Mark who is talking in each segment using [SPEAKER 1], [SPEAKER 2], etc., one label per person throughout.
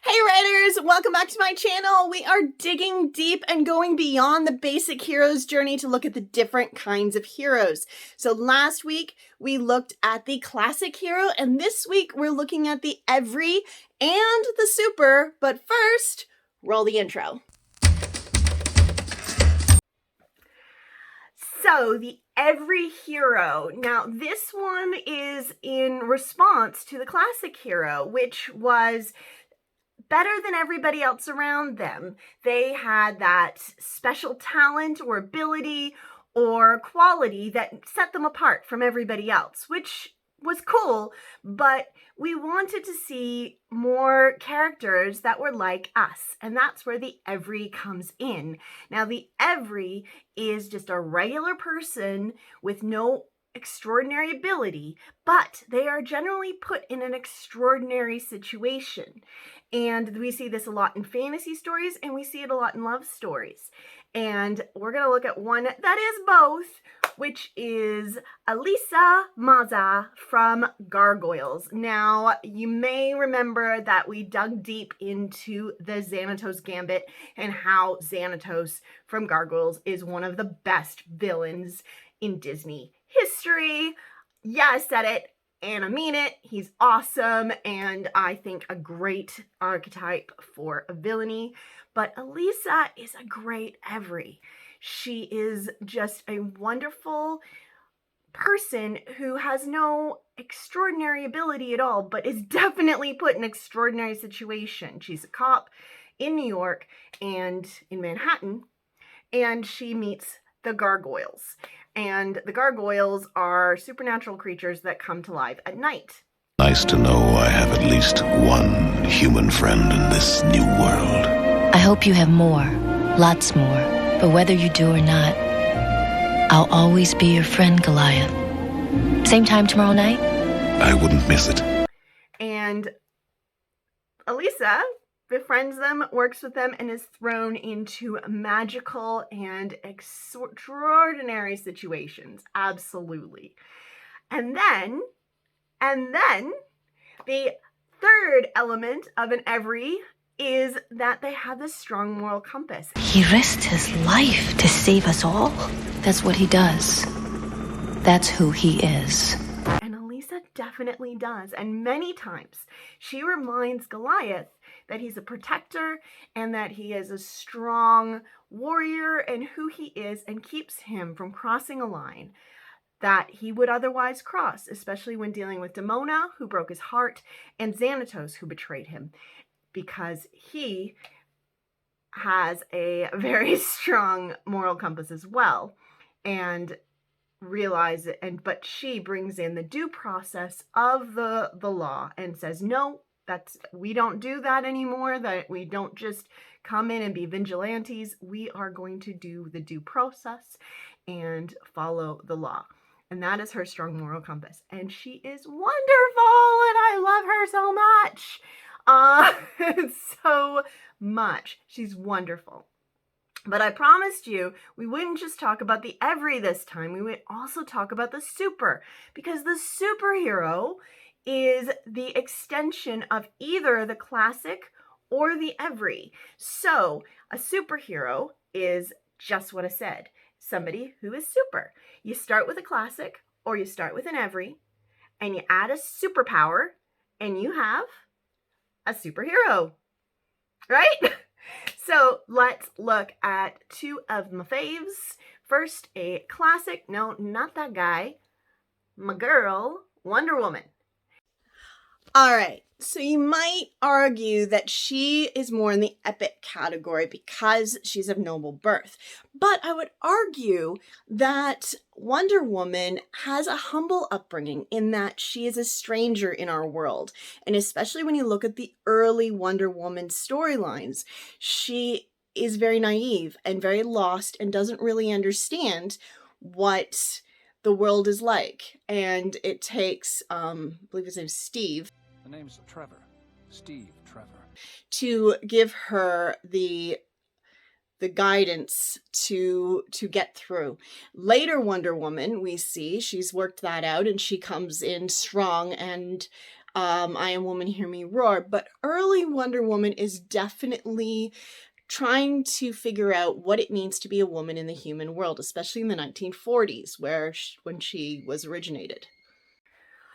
[SPEAKER 1] Hey writers, welcome back to my channel. We are digging deep and going beyond the basic hero's journey to look at the different kinds of heroes. So last week we looked at the classic hero, and this week we're looking at the every and the super. But first, roll the intro. So the every hero. Now this one is in response to the classic hero, which was better than everybody else around them. They had that special talent or ability or quality that set them apart from everybody else, which was cool, but we wanted to see more characters that were like us, and that's where the every comes in. Now, the every is just a regular person with no extraordinary ability, but they are generally put in an extraordinary situation. And we see this a lot in fantasy stories, and we see it a lot in love stories. And we're going to look at one that is both, which is Elisa Maza from Gargoyles. Now, you may remember that we dug deep into the Xanatos Gambit and how Xanatos from Gargoyles is one of the best villains in Disney history. Yeah, I said it. And I mean it. He's awesome, and I think a great archetype for a villainy. But Elisa is a great every. She is just a wonderful person who has no extraordinary ability at all, but is definitely put in an extraordinary situation. She's a cop in New York and in Manhattan, and she meets the Gargoyles. And the Gargoyles are supernatural creatures that come to life at night.
[SPEAKER 2] Nice to know I have at least one human friend in this new world.
[SPEAKER 3] I hope you have more, lots more. But whether you do or not, I'll always be your friend, Goliath. Same time tomorrow night?
[SPEAKER 2] I wouldn't miss it.
[SPEAKER 1] And Elisa befriends them, works with them, and is thrown into magical and extraordinary situations. Absolutely. And then the third element of an every is that they have this strong moral compass.
[SPEAKER 3] He risked his life to save us all. That's what he does. That's who he is.
[SPEAKER 1] And Elisa definitely does. And many times she reminds Goliath that he's a protector and that he is a strong warrior and who he is, and keeps him from crossing a line that he would otherwise cross, especially when dealing with Demona, who broke his heart, and Xanatos, who betrayed him, because he has a very strong moral compass as well. And realize it, but she brings in the due process of the law and says, no, we don't do that anymore, that we don't just come in and be vigilantes. We are going to do the due process and follow the law. And that is her strong moral compass. And she is wonderful, and I love her so much. So much. She's wonderful. But I promised you we wouldn't just talk about the every this time. We would also talk about the super, because the superhero is the extension of either the classic or the every. So a superhero is just what I said, somebody who is super. You start with a classic or you start with an every, and you add a superpower, and you have a superhero, right? So let's look at two of my faves. First, a classic. No, not that guy. My girl, Wonder Woman. All right, so you might argue that she is more in the epic category because she's of noble birth. But I would argue that Wonder Woman has a humble upbringing in that she is a stranger in our world. And especially when you look at the early Wonder Woman storylines, she is very naive and very lost and doesn't really understand what the world is like. And it takes, I believe his name's Steve.
[SPEAKER 4] The name's Trevor. Steve Trevor.
[SPEAKER 1] To give her the guidance to get through. Later Wonder Woman, we see she's worked that out, and she comes in strong and I Am Woman, Hear Me Roar, but early Wonder Woman is definitely trying to figure out what it means to be a woman in the human world, especially in the 1940s, when she was originated.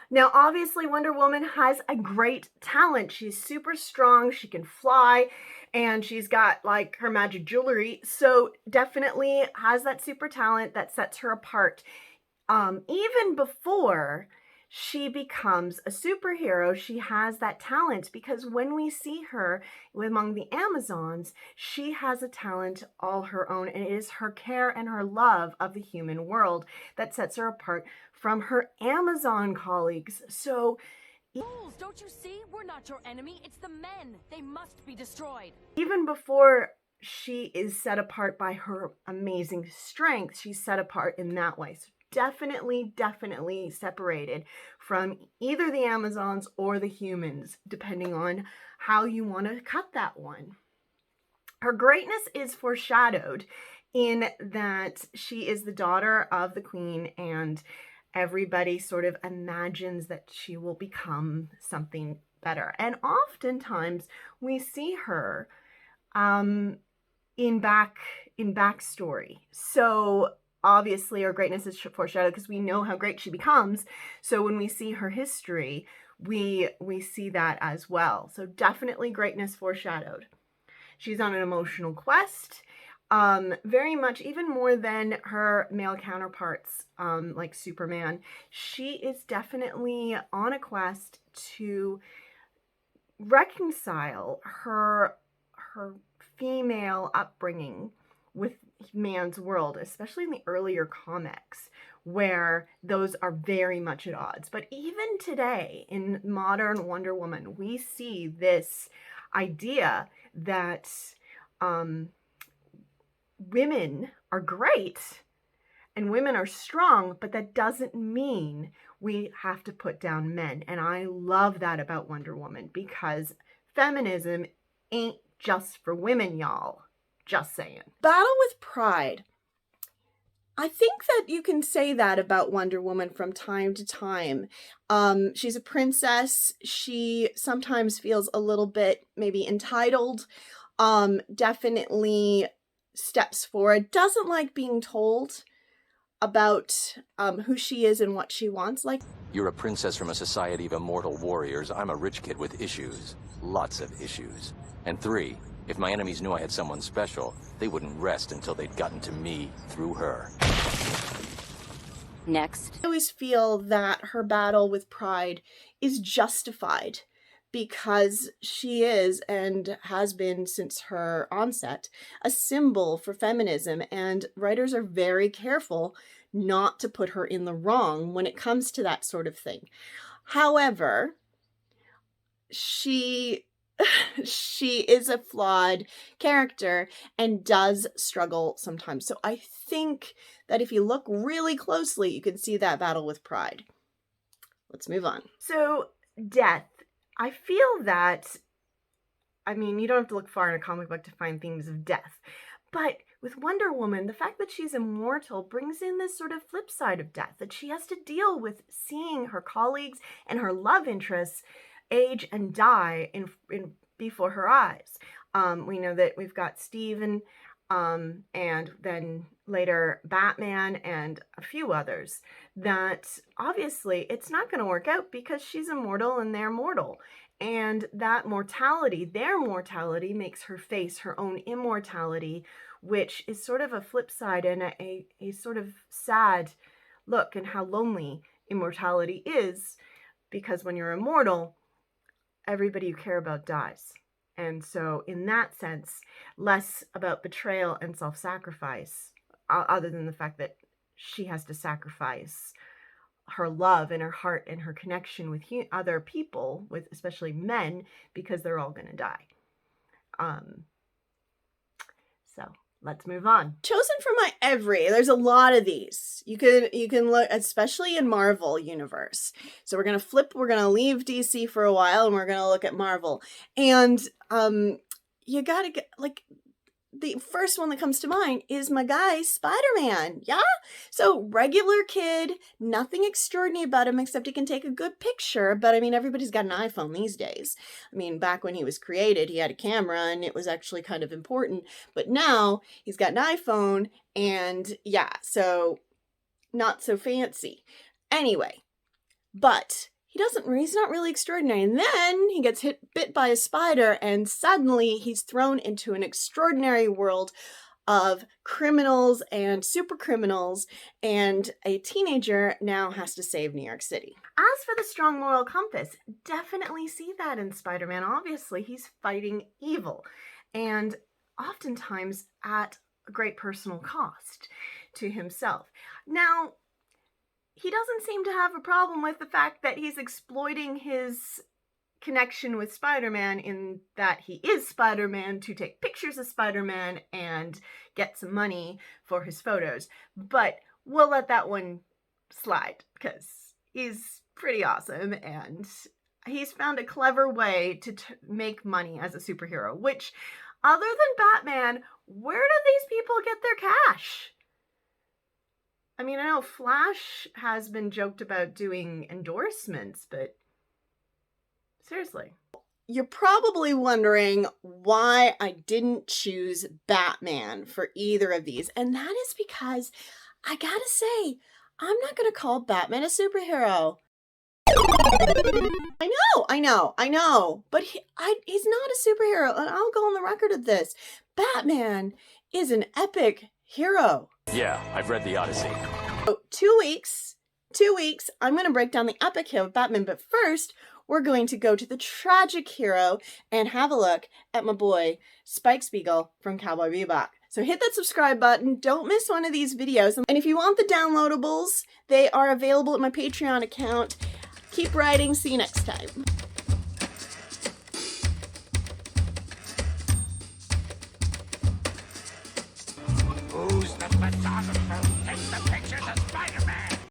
[SPEAKER 1] Now, obviously, Wonder Woman has a great talent. She's super strong, she can fly, and she's got like her magic jewelry. So definitely has that super talent that sets her apart. Even before she becomes a superhero, she has that talent, because when we see her among the Amazons, she has a talent all her own, and it is her care and her love of the human world that sets her apart from her Amazon colleagues. So
[SPEAKER 5] Fools, don't you see? We're not your enemy. It's the men. They must be destroyed.
[SPEAKER 1] even before she is set apart by her amazing strength, she's set apart in that way. So definitely separated from either the Amazons or the humans, depending on how you want to cut that one. Her greatness is foreshadowed in that she is the daughter of the queen, and everybody sort of imagines that she will become something better. And oftentimes we see her in backstory. So obviously her greatness is foreshadowed because we know how great she becomes. So when we see her history, we see that as well. So definitely greatness foreshadowed. She's on an emotional quest, very much, even more than her male counterparts, like Superman. She is definitely on a quest to reconcile her female upbringing with man's world, especially in the earlier comics, where those are very much at odds. But even today, in modern Wonder Woman, we see this idea that women are great and women are strong, but that doesn't mean we have to put down men. And I love that about Wonder Woman, because feminism ain't just for women, y'all. Just saying. Battle with Pride. I think that you can say that about Wonder Woman from time to time. She's a princess. She sometimes feels a little bit maybe entitled. Definitely steps forward. Doesn't like being told about who she is and what she wants. Like,
[SPEAKER 6] you're a princess from a society of immortal warriors. I'm a rich kid with issues. Lots of issues. And 3, if my enemies knew I had someone special, they wouldn't rest until they'd gotten to me through her.
[SPEAKER 5] Next.
[SPEAKER 1] I always feel that her battle with Pride is justified, because she is, and has been since her onset, a symbol for feminism, and writers are very careful not to put her in the wrong when it comes to that sort of thing. However, she is a flawed character and does struggle sometimes. So I think that if you look really closely, you can see that battle with Pride. Let's move on. So, death. I feel that, you don't have to look far in a comic book to find themes of death. But with Wonder Woman, the fact that she's immortal brings in this sort of flip side of death, that she has to deal with seeing her colleagues and her love interests age and die before her eyes. We know that we've got Steven, and then later Batman and a few others, that obviously it's not going to work out because she's immortal and they're mortal. And that mortality, their mortality, makes her face her own immortality, which is sort of a flip side and a sort of sad look at how lonely immortality is, because when you're immortal, everybody you care about dies. And so in that sense, less about betrayal and self-sacrifice, other than the fact that she has to sacrifice her love and her heart and her connection with other people, with especially men, because they're all going to die. So let's move on. Chosen from my every. There's a lot of these. You can look, especially in Marvel universe. So we're going to leave DC for a while and we're going to look at Marvel. And you got to get, like, the first one that comes to mind is my guy, Spider-Man. Yeah? So regular kid, nothing extraordinary about him except he can take a good picture. But I mean, everybody's got an iPhone these days. I mean, back when he was created, he had a camera and it was actually kind of important. But now he's got an iPhone and yeah, so not so fancy. Anyway, but he's not really extraordinary. And then he gets bit by a spider and suddenly he's thrown into an extraordinary world of criminals and super criminals, and a teenager now has to save New York City. As for the strong moral compass, definitely see that in Spider-Man. Obviously, he's fighting evil, and oftentimes at a great personal cost to himself. Now, he doesn't seem to have a problem with the fact that he's exploiting his connection with Spider-Man in that he is Spider-Man to take pictures of Spider-Man and get some money for his photos. But we'll let that one slide because he's pretty awesome and he's found a clever way to make money as a superhero, which, other than Batman, where do these people get their cash? I mean, I know Flash has been joked about doing endorsements, but seriously. You're probably wondering why I didn't choose Batman for either of these. And that is because, I gotta say, I'm not gonna call Batman a superhero. I know. But he's not a superhero, and I'll go on the record of this. Batman is an epic hero.
[SPEAKER 6] Yeah, I've read the Odyssey.
[SPEAKER 1] So 2 weeks, I'm going to break down the epic hero of Batman, but first, we're going to go to the tragic hero and have a look at my boy, Spike Spiegel from Cowboy Bebop. So hit that subscribe button, don't miss one of these videos, and if you want the downloadables, they are available at my Patreon account. Keep writing, see you next time.